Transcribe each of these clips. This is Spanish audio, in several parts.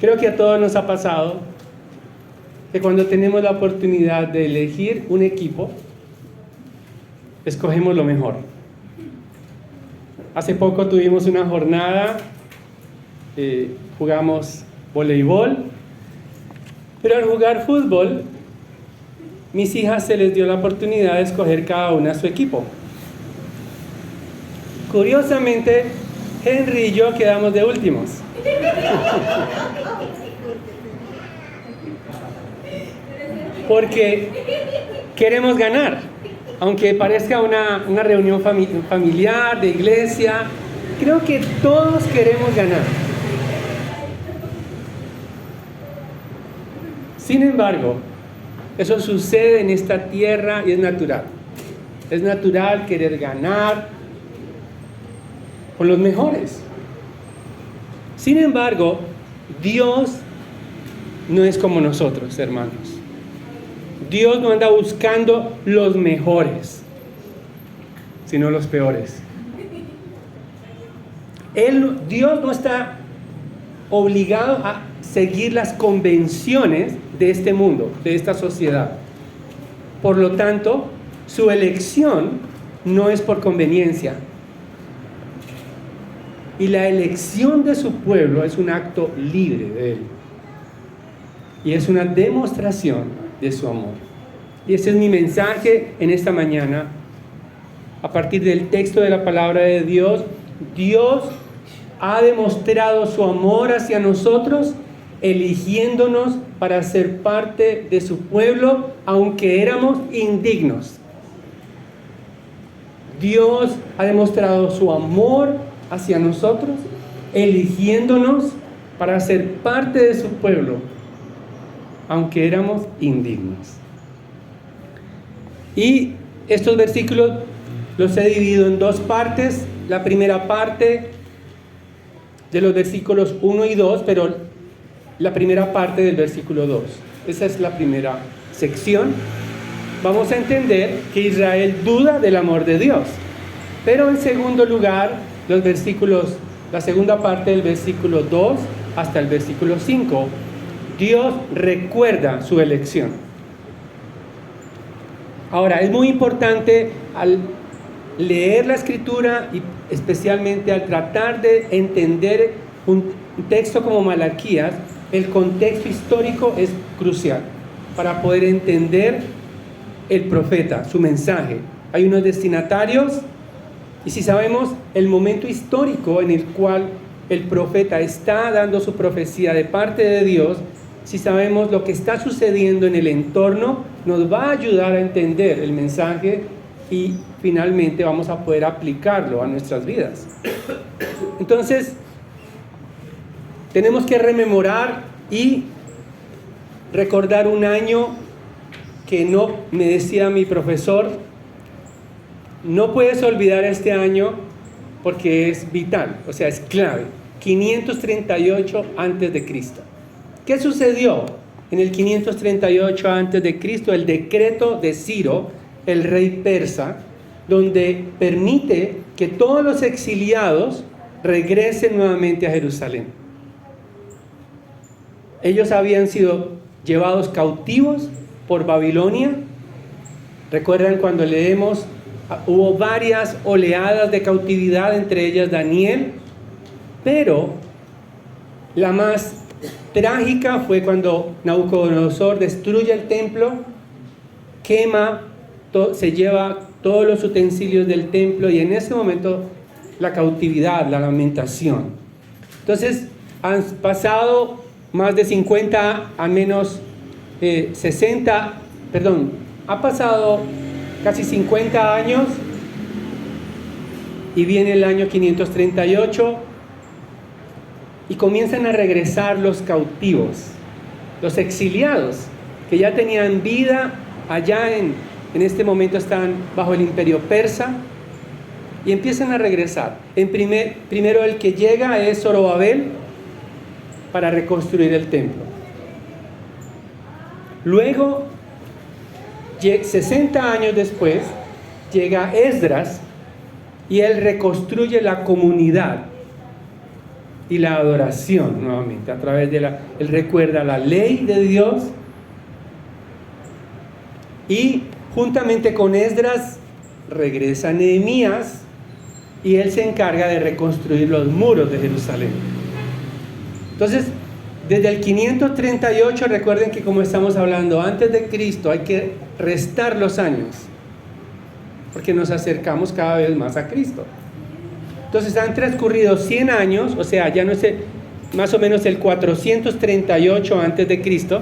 Creo que a todos nos ha pasado que cuando tenemos la oportunidad de elegir un equipo, escogemos lo mejor. Hace poco tuvimos una jornada, jugamos voleibol, pero al jugar fútbol, mis hijas se les dio la oportunidad de escoger cada una su equipo. Curiosamente, Henry y yo quedamos de últimos. Porque queremos ganar, aunque parezca una reunión familiar, de iglesia, creo que todos queremos ganar. Sin embargo, eso sucede en esta tierra y es natural. Es natural querer ganar con los mejores. Sin embargo, Dios no es como nosotros, hermanos. Dios no anda buscando los mejores, sino los peores. Dios no está obligado a seguir las convenciones de este mundo, de esta sociedad. Por lo tanto, su elección no es por conveniencia. Y la elección de su pueblo es un acto libre de él. Y es una demostración de su amor. Y ese es mi mensaje en esta mañana. A partir del texto de la palabra de Dios, Dios ha demostrado su amor hacia nosotros, eligiéndonos para ser parte de su pueblo, aunque éramos indignos. Dios ha demostrado su amor hacia nosotros, eligiéndonos para ser parte de su pueblo, aunque éramos indignos. Y estos versículos los he dividido en dos partes. La primera parte de los versículos 1 y 2, pero la primera parte del versículo 2. Esa es la primera sección. Vamos a entender que Israel duda del amor de Dios. Pero en segundo lugar, la segunda parte del versículo 2 hasta el versículo 5, Dios recuerda su elección. Ahora, es muy importante al leer la Escritura y especialmente al tratar de entender un texto como Malaquías, el contexto histórico es crucial para poder entender el profeta, su mensaje. Hay unos destinatarios y si sabemos el momento histórico en el cual el profeta está dando su profecía de parte de Dios, si sabemos lo que está sucediendo en el entorno, nos va a ayudar a entender el mensaje y finalmente vamos a poder aplicarlo a nuestras vidas. Entonces, tenemos que rememorar y recordar un año que me decía mi profesor, no puedes olvidar este año porque es vital, o sea, es clave. 538 antes de Cristo. ¿Qué sucedió en el 538 antes de Cristo? El decreto de Ciro, el rey persa, donde permite que todos los exiliados regresen nuevamente a Jerusalén. Ellos habían sido llevados cautivos por Babilonia. Recuerdan cuando leemos, hubo varias oleadas de cautividad, entre ellas Daniel, pero la más trágica fue cuando Nabucodonosor destruye el templo, se lleva todos los utensilios del templo y en ese momento la cautividad, la lamentación. Entonces han pasado más de 50, al menos 60, perdón, ha pasado casi 50 años y viene el año 538 y comienzan a regresar los cautivos, los exiliados que ya tenían vida allá en este momento están bajo el imperio persa y empiezan a regresar. Primero el que llega es Zorobabel para reconstruir el templo. Luego, 60 años después, llega Esdras y él reconstruye la comunidad. y la adoración nuevamente, a través de él recuerda la ley de Dios, y juntamente con Esdras regresa Nehemías y él se encarga de reconstruir los muros de Jerusalén. Entonces, desde el 538, recuerden que como estamos hablando antes de Cristo, hay que restar los años, porque nos acercamos cada vez más a Cristo. Entonces han transcurrido 100 años, o sea, ya no sé, más o menos el 438 antes de Cristo,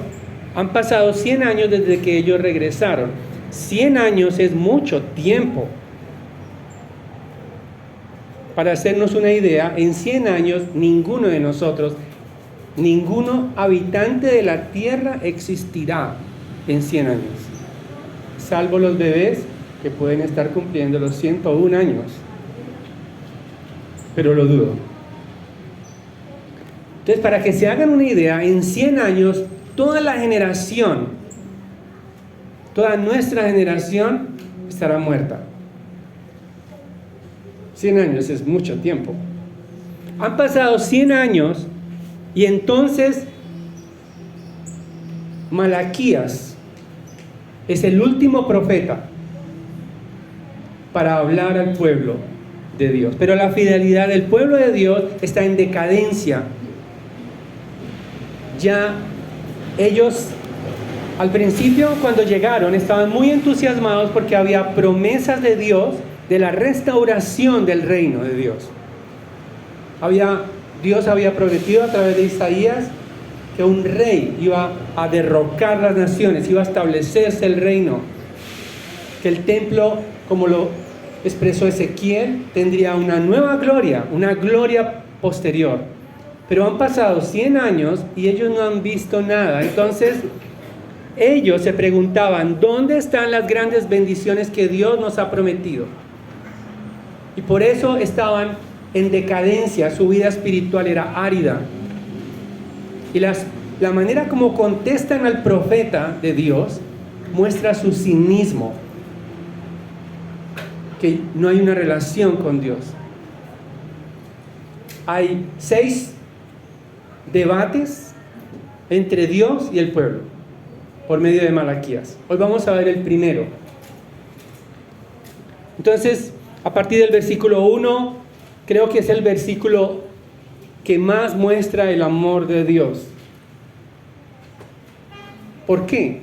han pasado 100 años desde que ellos regresaron. 100 años es mucho tiempo. Para hacernos una idea, en 100 años ninguno de nosotros, ninguno habitante de la tierra existirá en 100 años, salvo los bebés que pueden estar cumpliendo los 101 años, pero lo dudo. Entonces, para que se hagan una idea, en 100 años toda la generación, toda nuestra generación estará muerta. 100 años es mucho tiempo. Han pasado 100 años y entonces Malaquías es el último profeta para hablar al pueblo de Dios. Pero la fidelidad del pueblo de Dios está en decadencia. Ya ellos, al principio, cuando llegaron, estaban muy entusiasmados porque había promesas de Dios de la restauración del reino de Dios. Dios había prometido a través de Isaías que un rey iba a derrocar las naciones, iba a establecerse el reino, que el templo, como lo expresó Ezequiel, tendría una nueva gloria, una gloria posterior. Pero han pasado 100 años y ellos no han visto nada. Entonces ellos se preguntaban, ¿dónde están las grandes bendiciones que Dios nos ha prometido? Y por eso estaban en decadencia, su vida espiritual era árida. Y la manera como contestan al profeta de Dios muestra su cinismo, que no hay una relación con Dios. Hay 6 debates entre Dios y el pueblo por medio de Malaquías. Hoy vamos a ver el primero. Entonces, a partir del versículo 1, creo que es el versículo que más muestra el amor de Dios. ¿Por qué?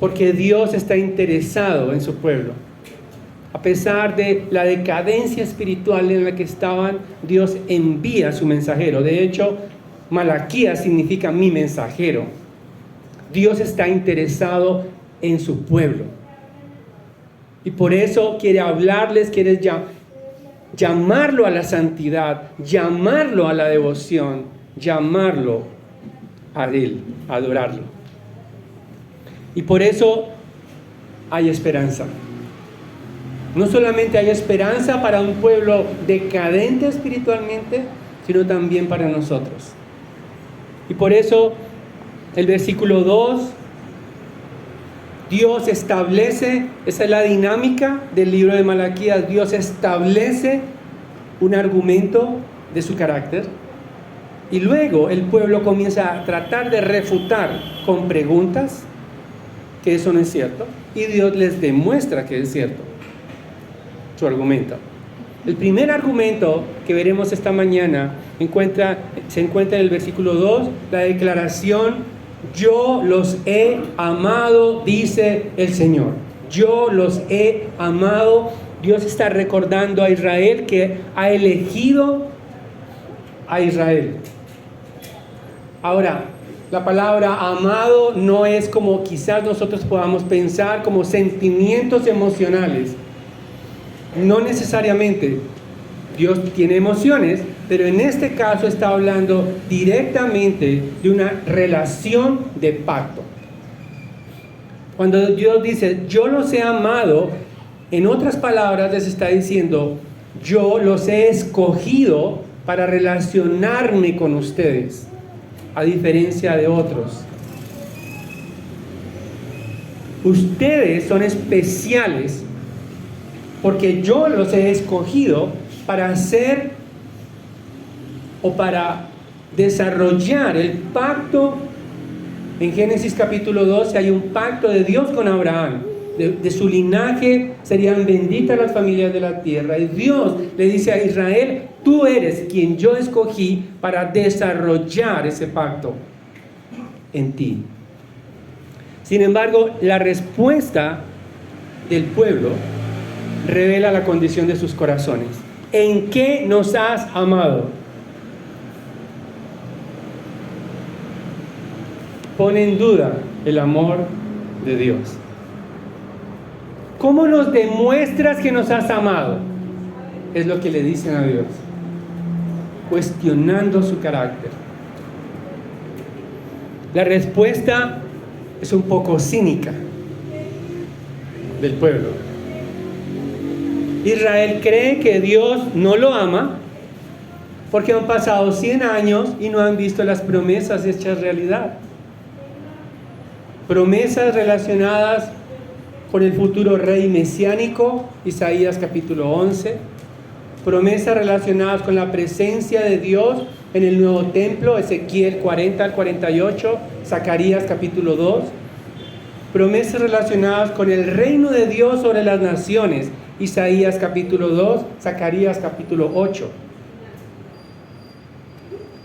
Porque Dios está interesado en su pueblo. A pesar de la decadencia espiritual en la que estaban, Dios envía a su mensajero. De hecho, Malaquías significa mi mensajero. Dios está interesado en su pueblo. Y por eso quiere hablarles, quiere llamarlo a la santidad, llamarlo a la devoción, llamarlo a Él, a adorarlo. Y por eso hay esperanza. No solamente hay esperanza para un pueblo decadente espiritualmente, sino también para nosotros. Y por eso el versículo 2, Dios establece, esa es la dinámica del libro de Malaquías, Dios establece un argumento de su carácter y luego el pueblo comienza a tratar de refutar con preguntas que eso no es cierto y Dios les demuestra que es cierto su argumento. El primer argumento que veremos esta mañana se encuentra en el versículo 2, la declaración: yo los he amado, dice el Señor. Yo los he amado. Dios está recordando a Israel que ha elegido a Israel. Ahora, la palabra amado no es como quizás nosotros podamos pensar, como sentimientos emocionales. No necesariamente. Dios tiene emociones, pero en este caso está hablando directamente de una relación de pacto. Cuando Dios dice, yo los he amado, en otras palabras les está diciendo, yo los he escogido para relacionarme con ustedes, a diferencia de otros. Ustedes son especiales porque yo los he escogido para ser o para desarrollar el pacto. En Génesis capítulo 12 hay un pacto de Dios con Abraham. De su linaje serían benditas las familias de la tierra. Y Dios le dice a Israel: tú eres quien yo escogí para desarrollar ese pacto en ti. Sin embargo, la respuesta del pueblo revela la condición de sus corazones. ¿En qué nos has amado? Pone en duda el amor de Dios. ¿Cómo nos demuestras que nos has amado? Es lo que le dicen a Dios, cuestionando su carácter. La respuesta es un poco cínica del pueblo. Israel cree que Dios no lo ama porque han pasado 100 años y no han visto las promesas hechas realidad. Promesas relacionadas con el futuro rey mesiánico, Isaías capítulo 11. Promesas relacionadas con la presencia de Dios en el nuevo templo, Ezequiel 40 al 48, Zacarías capítulo 2. Promesas relacionadas con el reino de Dios sobre las naciones, Isaías capítulo 2, Zacarías capítulo 8.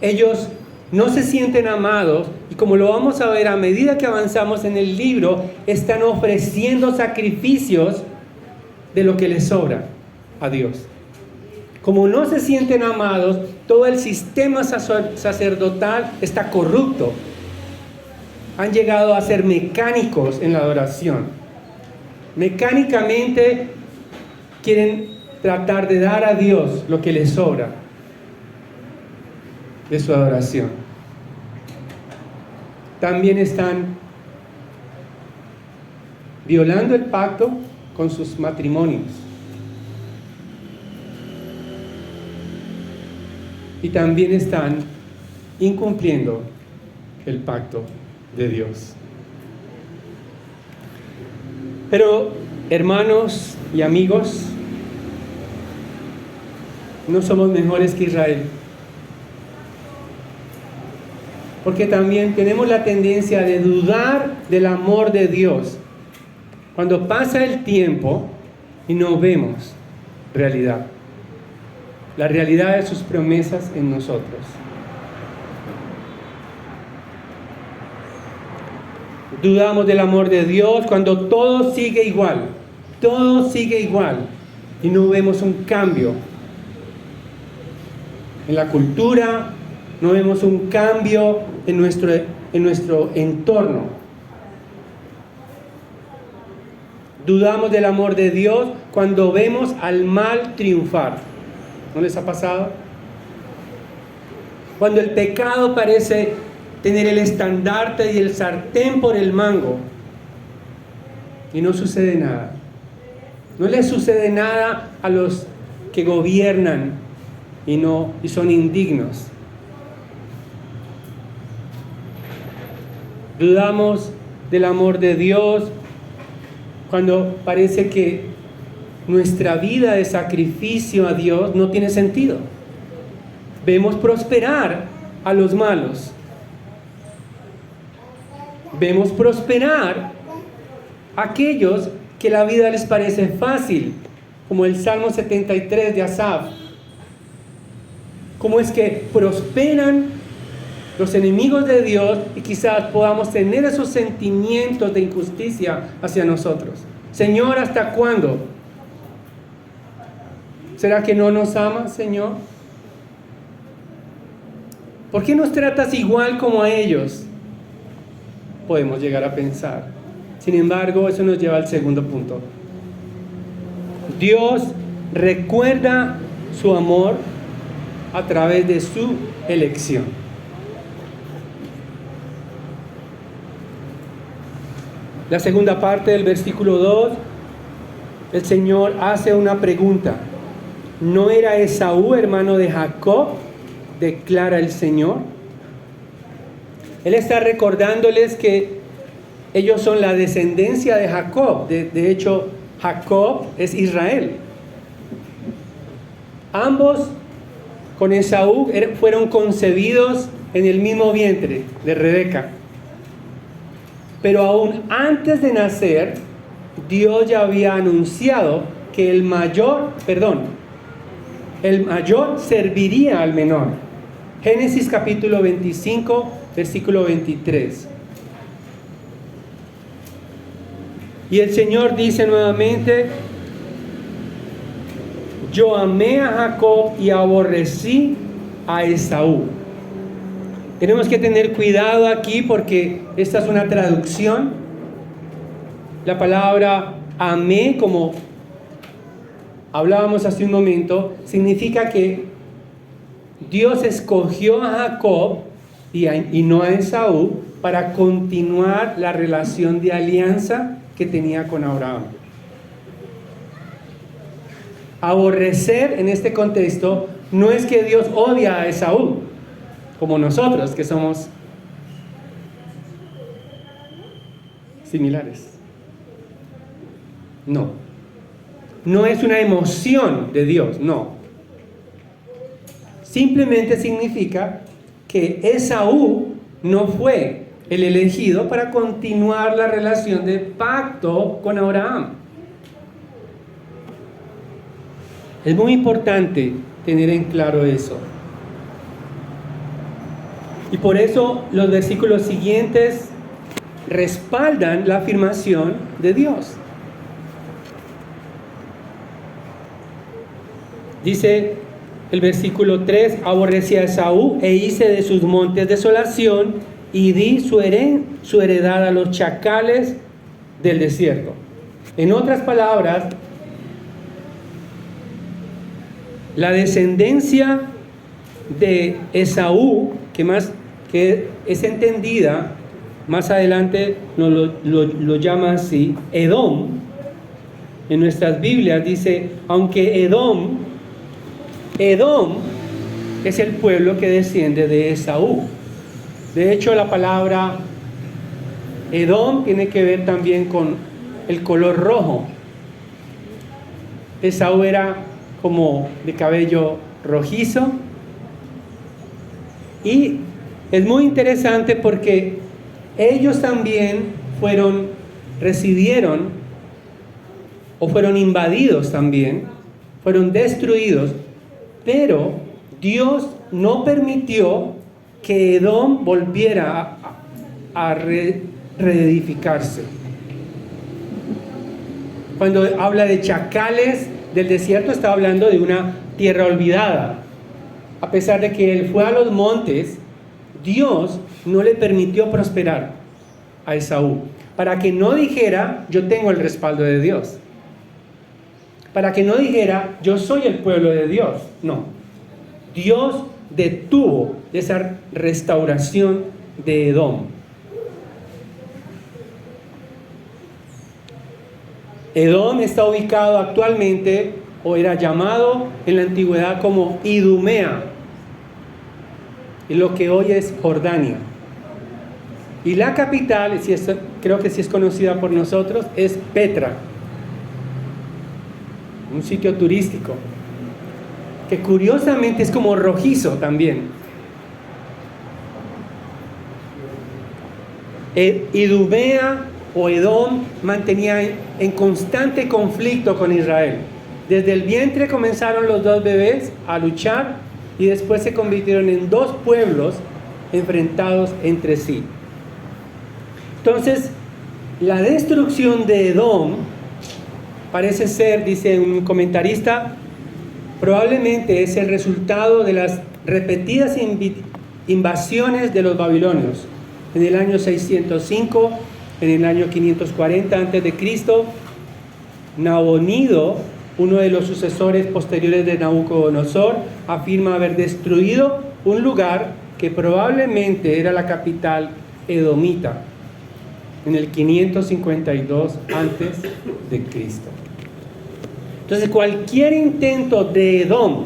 Ellos no se sienten amados y, como lo vamos a ver a medida que avanzamos en el libro, están ofreciendo sacrificios de lo que les sobra a Dios. Como no se sienten amados, todo el sistema sacerdotal está corrupto. Han llegado a ser mecánicos en la adoración. Mecánicamente quieren tratar de dar a Dios lo que les sobra de su adoración. También están violando el pacto con sus matrimonios. Y también están incumpliendo el pacto de Dios. Pero, hermanos y amigos, no somos mejores que Israel. Porque también tenemos la tendencia de dudar del amor de Dios cuando pasa el tiempo y no vemos realidad. La realidad de sus promesas en nosotros. Dudamos del amor de Dios cuando todo sigue igual. Todo sigue igual. Y no vemos un cambio en la cultura, no vemos un cambio en nuestro entorno. Dudamos del amor de Dios cuando vemos al mal triunfar. ¿No les ha pasado? Cuando el pecado parece tener el estandarte y el sartén por el mango y no sucede nada. No les sucede nada a los que gobiernan y son indignos. Dudamos del amor de Dios cuando parece que nuestra vida de sacrificio a Dios no tiene sentido. Vemos prosperar a los malos. Vemos prosperar a aquellos que la vida les parece fácil, como el Salmo 73 de Asaf. ¿Cómo es que prosperan los enemigos de Dios y quizás podamos tener esos sentimientos de injusticia hacia nosotros? Señor, ¿hasta cuándo? ¿Será que no nos amas, Señor? ¿Por qué nos tratas igual como a ellos? Podemos llegar a pensar. Sin embargo, eso nos lleva al segundo punto. Dios recuerda su amor a través de su elección. La segunda parte del versículo 2, el Señor hace una pregunta. ¿No era Esaú hermano de Jacob?, declara el Señor. Él está recordándoles que ellos son la descendencia de Jacob. De hecho, Jacob es Israel. Ambos con Esaú fueron concebidos en el mismo vientre de Rebeca. Pero aún antes de nacer, Dios ya había anunciado que el mayor serviría al menor. Génesis capítulo 25, versículo 23. Y el Señor dice nuevamente: yo amé a Jacob y aborrecí a Esaú. Tenemos que tener cuidado aquí porque esta es una traducción. La palabra amé, como hablábamos hace un momento, significa que Dios escogió a Jacob y no a Esaú para continuar la relación de alianza que tenía con Abraham. Aborrecer en este contexto no es que Dios odia a Esaú, como nosotros que somos similares. No es una emoción de Dios, no. Simplemente significa que Esaú no fue el elegido para continuar la relación de pacto con Abraham. Es muy importante tener en claro eso. Y por eso los versículos siguientes respaldan la afirmación de Dios. Dice el versículo 3: aborrecí a Esaú e hice de sus montes desolación y di su heredad a los chacales del desierto. En otras palabras, la descendencia de Esaú, que es entendida, más adelante lo llama así, Edom. En nuestras Biblias dice, aunque Edom es el pueblo que desciende de Esaú. De hecho, la palabra Edom tiene que ver también con el color rojo. Esaú era como de cabello rojizo. Y es muy interesante porque ellos también fueron invadidos también, fueron destruidos, pero Dios no permitió que Edom volviera a reedificarse. Cuando habla de chacales del desierto, está hablando de una tierra olvidada. A pesar de que él fue a los montes, Dios no le permitió prosperar a Esaú, para que no dijera, yo tengo el respaldo de Dios. Para que no dijera, yo soy el pueblo de Dios. No. Dios detuvo esa restauración de Edom. Edom está ubicado actualmente, o era llamado en la antigüedad como Idumea, en lo que hoy es Jordania. Y la capital, creo que sí es conocida por nosotros, es Petra, un sitio turístico, que curiosamente es como rojizo también. Idumea o Edom mantenía en constante conflicto con Israel. Desde el vientre comenzaron los dos bebés a luchar y después se convirtieron en dos pueblos enfrentados entre sí. Entonces, la destrucción de Edom parece ser, dice un comentarista, probablemente es el resultado de las repetidas invasiones de los babilonios. En el año 605, en el año 540 a.C., Nabonido, uno de los sucesores posteriores de Nabucodonosor, afirma haber destruido un lugar que probablemente era la capital edomita en el 552 antes de Cristo. Entonces, cualquier intento de Edom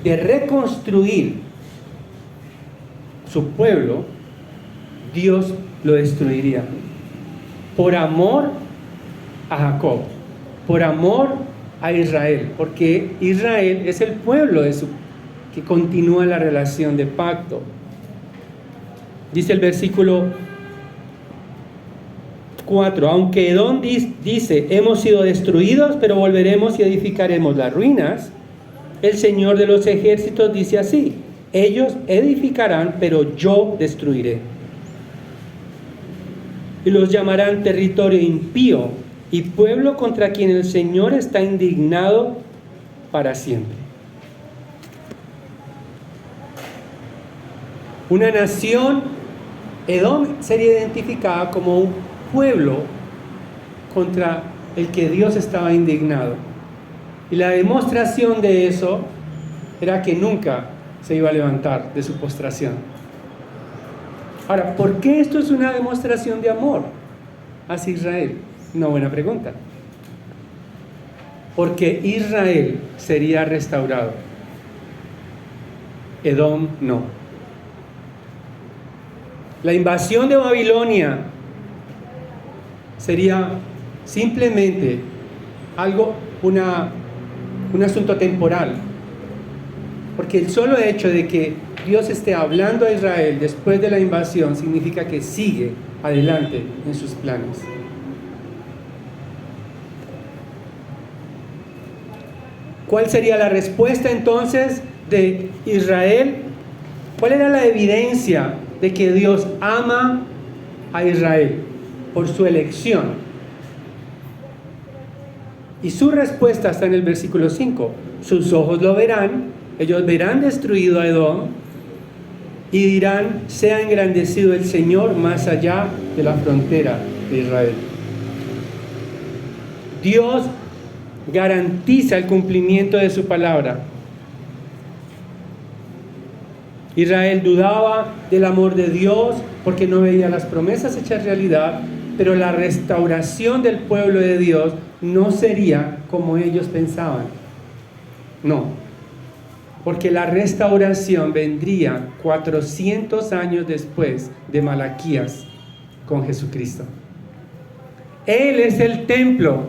de reconstruir su pueblo, Dios lo destruiría por amor a Jacob, por amor a Israel, porque Israel es el pueblo que continúa la relación de pacto. Dice el versículo 4, aunque Edom dice, hemos sido destruidos, pero volveremos y edificaremos las ruinas, el Señor de los ejércitos dice así, ellos edificarán, pero yo destruiré. Y los llamarán territorio impío y pueblo contra quien el Señor está indignado para siempre. Una nación, Edom, sería identificada como un pueblo contra el que Dios estaba indignado. Y la demostración de eso era que nunca se iba a levantar de su postración. Ahora, ¿por qué esto es una demostración de amor hacia Israel? Una buena pregunta. Porque Israel sería restaurado. Edom no. La invasión de Babilonia sería simplemente un asunto temporal. Porque el solo hecho de que Dios esté hablando a Israel después de la invasión significa que sigue adelante en sus planes. ¿Cuál sería la respuesta entonces de Israel? ¿Cuál era la evidencia de que Dios ama a Israel? Por su elección. Y su respuesta está en el versículo 5. Sus ojos lo verán, ellos verán destruido a Edom y dirán, sea engrandecido el Señor más allá de la frontera de Israel. Dios garantiza el cumplimiento de su palabra. Israel dudaba del amor de Dios porque no veía las promesas hechas realidad, pero la restauración del pueblo de Dios no sería como ellos pensaban. No, porque la restauración vendría 400 años después de Malaquías con Jesucristo. Él es el templo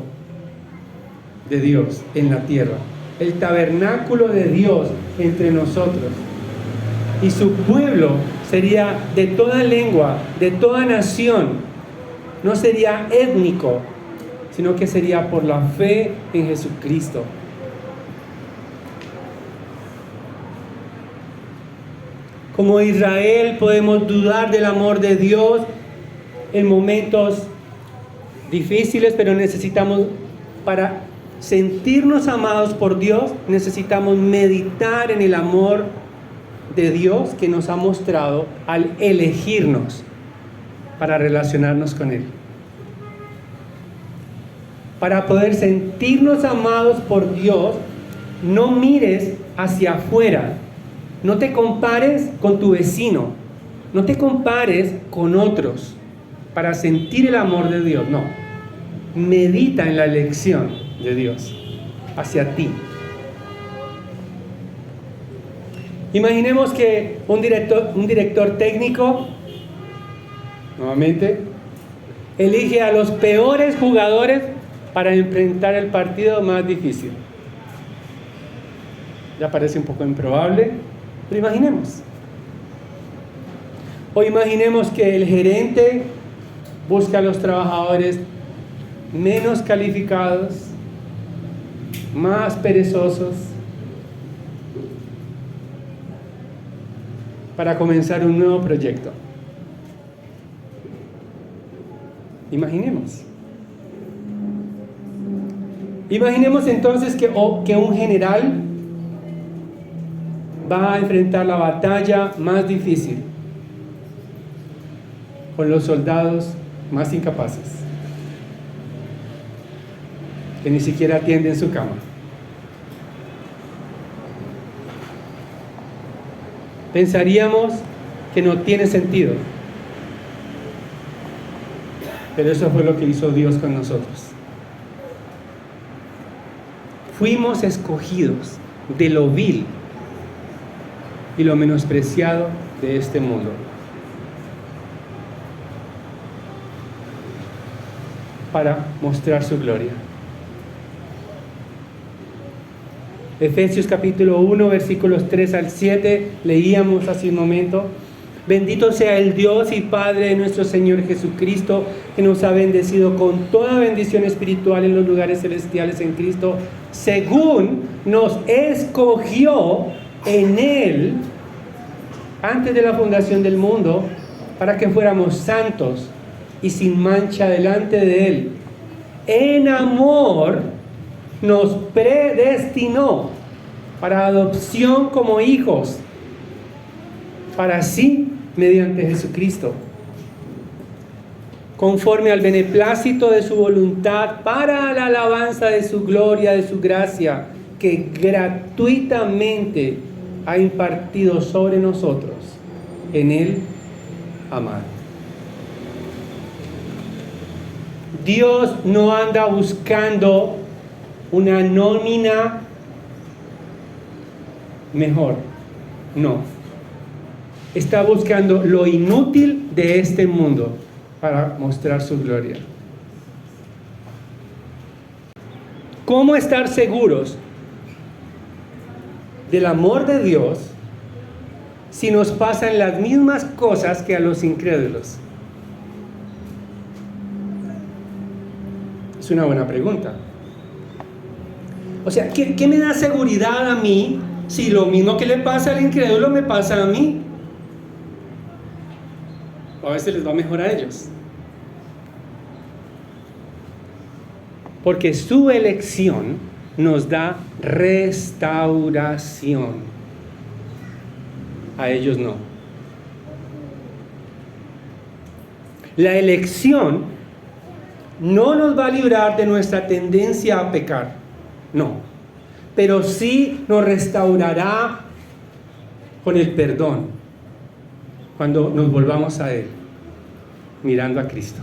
de Dios en la tierra, el tabernáculo de Dios entre nosotros. Y su pueblo sería de toda lengua, de toda nación. No sería étnico, sino que sería por la fe en Jesucristo. Como Israel podemos dudar del amor de Dios en momentos difíciles, pero para sentirnos amados por Dios, necesitamos meditar en el amor de Dios que nos ha mostrado al elegirnos para relacionarnos con Él. Para poder sentirnos amados por Dios, no mires hacia afuera. No te compares con tu vecino. No te compares con otros para sentir el amor de Dios. No. Medita en la elección de Dios hacia ti. Imaginemos que un director técnico, nuevamente, elige a los peores jugadores para enfrentar el partido más difícil. Ya parece un poco improbable, pero imaginemos. O imaginemos que el gerente busca a los trabajadores menos calificados, más perezosos, para comenzar un nuevo proyecto. Imaginemos. Imaginemos entonces que un general va a enfrentar la batalla más difícil con los soldados más incapaces, que ni siquiera atienden su cama. Pensaríamos que no tiene sentido, pero eso fue lo que hizo Dios con nosotros. Fuimos escogidos de lo vil y lo menospreciado de este mundo. Para mostrar su gloria. Efesios capítulo 1, versículos 3 al 7, leíamos hace un momento. Bendito sea el Dios y Padre de nuestro Señor Jesucristo, que nos ha bendecido con toda bendición espiritual en los lugares celestiales en Cristo, según nos escogió en Él antes de la fundación del mundo, para que fuéramos santos y sin mancha delante de Él. En amor nos predestinó para adopción como hijos, para sí, mediante Jesucristo, conforme al beneplácito de su voluntad, para la alabanza de su gloria, de su gracia, que gratuitamente ha impartido sobre nosotros, en Él amar. Dios no anda buscando una nómina mejor, no. Está buscando lo inútil de este mundo para mostrar su gloria. ¿Cómo estar seguros del amor de Dios si nos pasan las mismas cosas que a los incrédulos? Es una buena pregunta. O sea, ¿qué me da seguridad a mí si lo mismo que le pasa al incrédulo me pasa a mí? O a veces les va mejor a ellos. Porque su elección nos da restauración. A ellos no. La elección no nos va a librar de nuestra tendencia a pecar. No. Pero sí nos restaurará con el perdón cuando nos volvamos a Él, mirando a Cristo.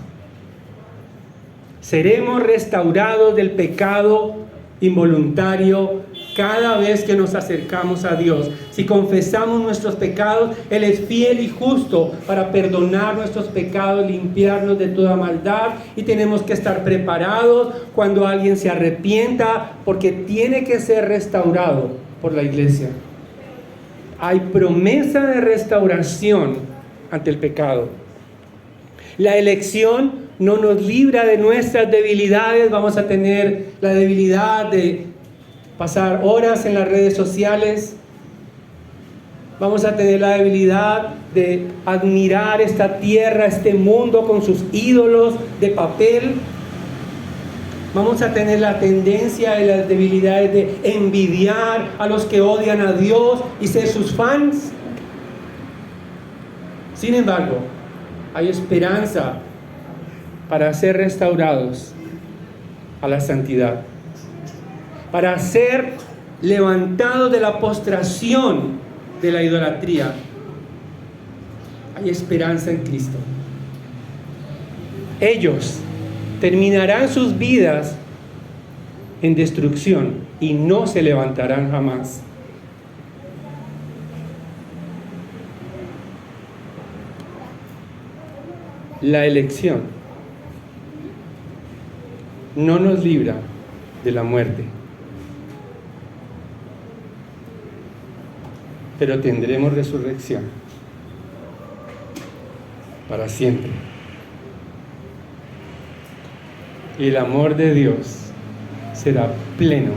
Seremos restaurados del pecado involuntario cada vez que nos acercamos a Dios. Si confesamos nuestros pecados, Él es fiel y justo para perdonar nuestros pecados, limpiarnos de toda maldad, y tenemos que estar preparados cuando alguien se arrepienta, porque tiene que ser restaurado por la iglesia. Hay promesa de restauración ante el pecado. La elección no nos libra de nuestras debilidades. Vamos a tener la debilidad de pasar horas en las redes sociales. Vamos a tener la debilidad de admirar esta tierra, este mundo con sus ídolos de papel. Vamos a tener la tendencia y las debilidades de envidiar a los que odian a Dios y ser sus fans. Sin embargo, hay esperanza para ser restaurados a la santidad, para ser levantados de la postración de la idolatría. Hay esperanza en Cristo. Ellos terminarán sus vidas en destrucción y no se levantarán jamás. La elección no nos libra de la muerte, pero tendremos resurrección para siempre. Y el amor de Dios será pleno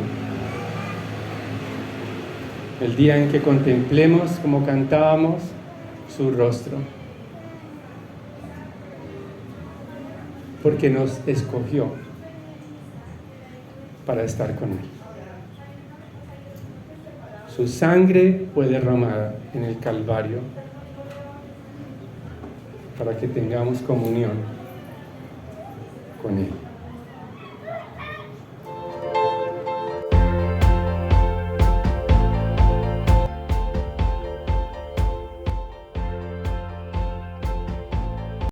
el día en que contemplemos, como cantábamos, su rostro, porque nos escogió para estar con Él. Su sangre fue derramada en el Calvario para que tengamos comunión con Él.